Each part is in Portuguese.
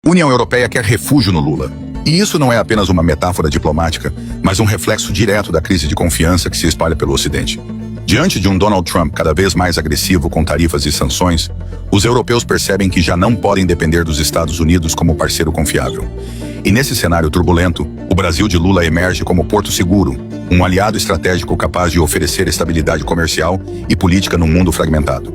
União Europeia quer refúgio no Lula. E isso não é apenas uma metáfora diplomática, mas um reflexo direto da crise de confiança que se espalha pelo Ocidente. Diante de um Donald Trump cada vez mais agressivo com tarifas e sanções, os europeus percebem que já não podem depender dos Estados Unidos como parceiro confiável. E nesse cenário turbulento, o Brasil de Lula emerge como porto seguro, um aliado estratégico capaz de oferecer estabilidade comercial e política num mundo fragmentado.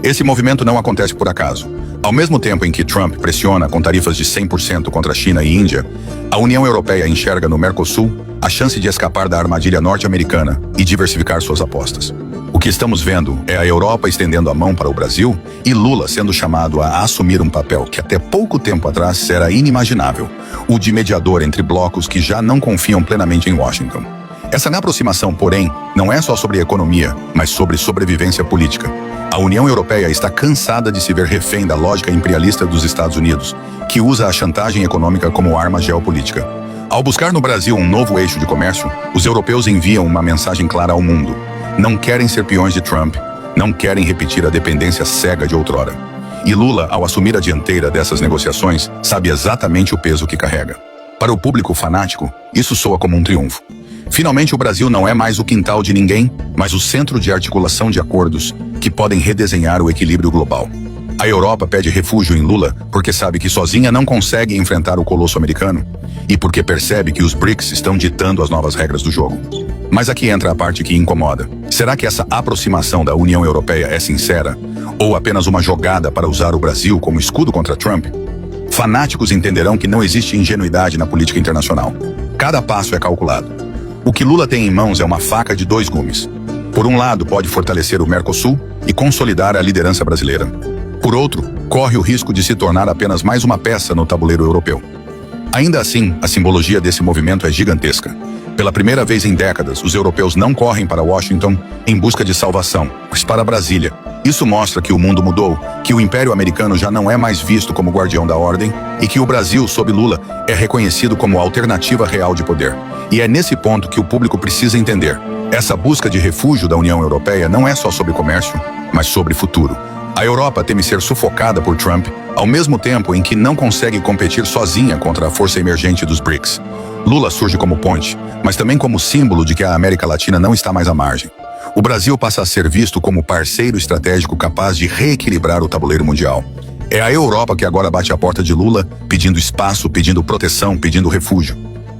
Esse movimento não acontece por acaso. Ao mesmo tempo em que Trump pressiona com tarifas de 100% contra a China e Índia, a União Europeia enxerga no Mercosul a chance de escapar da armadilha norte-americana e diversificar suas apostas. O que estamos vendo é a Europa estendendo a mão para o Brasil e Lula sendo chamado a assumir um papel que até pouco tempo atrás era inimaginável, o de mediador entre blocos que já não confiam plenamente em Washington. Essa aproximação, porém, não é só sobre economia, mas sobre sobrevivência política. A União Europeia está cansada de se ver refém da lógica imperialista dos Estados Unidos, que usa a chantagem econômica como arma geopolítica. Ao buscar no Brasil um novo eixo de comércio, os europeus enviam uma mensagem clara ao mundo. Não querem ser peões de Trump, não querem repetir a dependência cega de outrora. E Lula, ao assumir a dianteira dessas negociações, sabe exatamente o peso que carrega. Para o público fanático, isso soa como um triunfo. Finalmente, o Brasil não é mais o quintal de ninguém, mas o centro de articulação de acordos que podem redesenhar o equilíbrio global. A Europa pede refúgio em Lula porque sabe que sozinha não consegue enfrentar o colosso americano e porque percebe que os BRICS estão ditando as novas regras do jogo. Mas aqui entra a parte que incomoda. Será que essa aproximação da União Europeia é sincera ou apenas uma jogada para usar o Brasil como escudo contra Trump? Fanáticos entenderão que não existe ingenuidade na política internacional. Cada passo é calculado. O que Lula tem em mãos é uma faca de dois gumes. Por um lado, pode fortalecer o Mercosul e consolidar a liderança brasileira. Por outro, corre o risco de se tornar apenas mais uma peça no tabuleiro europeu. Ainda assim, a simbologia desse movimento é gigantesca. Pela primeira vez em décadas, os europeus não correm para Washington em busca de salvação, mas para Brasília. Isso mostra que o mundo mudou, que o Império Americano já não é mais visto como guardião da ordem e que o Brasil, sob Lula, é reconhecido como alternativa real de poder. E é nesse ponto que o público precisa entender. Essa busca de refúgio da União Europeia não é só sobre comércio, mas sobre futuro. A Europa teme ser sufocada por Trump, ao mesmo tempo em que não consegue competir sozinha contra a força emergente dos BRICS. Lula surge como ponte, mas também como símbolo de que a América Latina não está mais à margem. O Brasil passa a ser visto como parceiro estratégico capaz de reequilibrar o tabuleiro mundial. É a Europa que agora bate a porta de Lula, pedindo espaço, pedindo proteção, pedindo refúgio.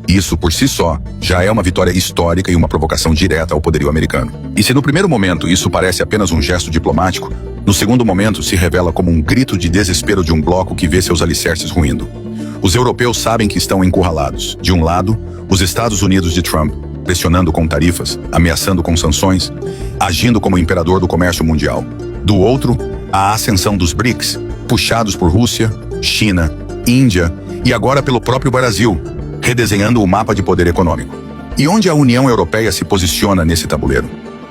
Isso, por si só, já é uma vitória histórica e uma provocação direta ao poderio americano. E se no primeiro momento isso parece apenas um gesto diplomático, no segundo momento se revela como um grito de desespero de um bloco que vê seus alicerces ruindo. Os europeus sabem que estão encurralados. De um lado, os Estados Unidos de Trump, pressionando com tarifas, ameaçando com sanções, agindo como imperador do comércio mundial. Do outro, a ascensão dos BRICS, puxados por Rússia, China, Índia e agora pelo próprio Brasil, redesenhando o mapa de poder econômico. E onde a União Europeia se posiciona nesse tabuleiro?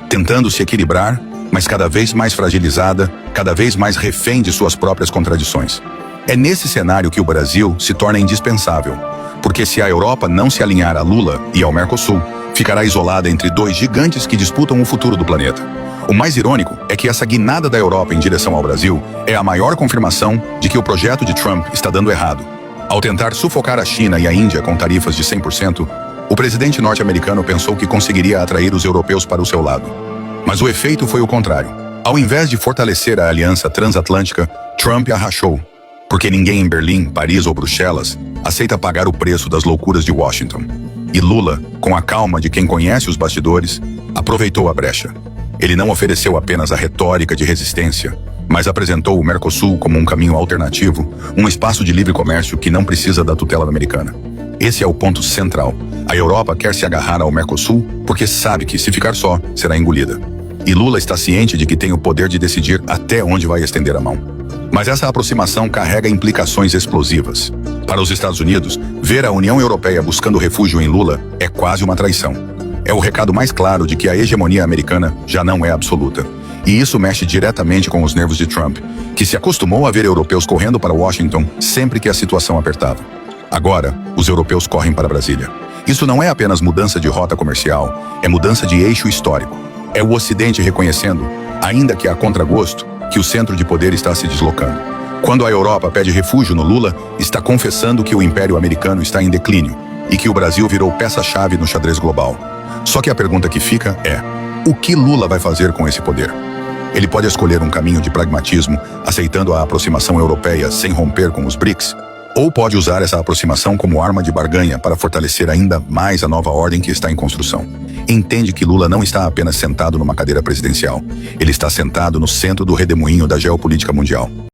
Tentando se equilibrar, mas cada vez mais fragilizada, cada vez mais refém de suas próprias contradições. É nesse cenário que o Brasil se torna indispensável, porque se a Europa não se alinhar a Lula e ao Mercosul, ficará isolada entre dois gigantes que disputam o futuro do planeta. O mais irônico é que essa guinada da Europa em direção ao Brasil é a maior confirmação de que o projeto de Trump está dando errado. Ao tentar sufocar a China e a Índia com tarifas de 100%, o presidente norte-americano pensou que conseguiria atrair os europeus para o seu lado. Mas o efeito foi o contrário. Ao invés de fortalecer a aliança transatlântica, Trump a rachou. Porque ninguém em Berlim, Paris ou Bruxelas aceita pagar o preço das loucuras de Washington. E Lula, com a calma de quem conhece os bastidores, aproveitou a brecha. Ele não ofereceu apenas a retórica de resistência, mas apresentou o Mercosul como um caminho alternativo, um espaço de livre comércio que não precisa da tutela americana. Esse é o ponto central. A Europa quer se agarrar ao Mercosul porque sabe que, se ficar só, será engolida. E Lula está ciente de que tem o poder de decidir até onde vai estender a mão. Mas essa aproximação carrega implicações explosivas. Para os Estados Unidos, ver a União Europeia buscando refúgio em Lula é quase uma traição. É o recado mais claro de que a hegemonia americana já não é absoluta. E isso mexe diretamente com os nervos de Trump, que se acostumou a ver europeus correndo para Washington sempre que a situação apertava. Agora, os europeus correm para Brasília. Isso não é apenas mudança de rota comercial, é mudança de eixo histórico. É o Ocidente reconhecendo, ainda que a contragosto, que o centro de poder está se deslocando. Quando a Europa pede refúgio no Lula, está confessando que o Império Americano está em declínio e que o Brasil virou peça-chave no xadrez global. Só que a pergunta que fica é: o que Lula vai fazer com esse poder? Ele pode escolher um caminho de pragmatismo, aceitando a aproximação europeia sem romper com os BRICS, ou pode usar essa aproximação como arma de barganha para fortalecer ainda mais a nova ordem que está em construção. Entende que Lula não está apenas sentado numa cadeira presidencial, ele está sentado no centro do redemoinho da geopolítica mundial.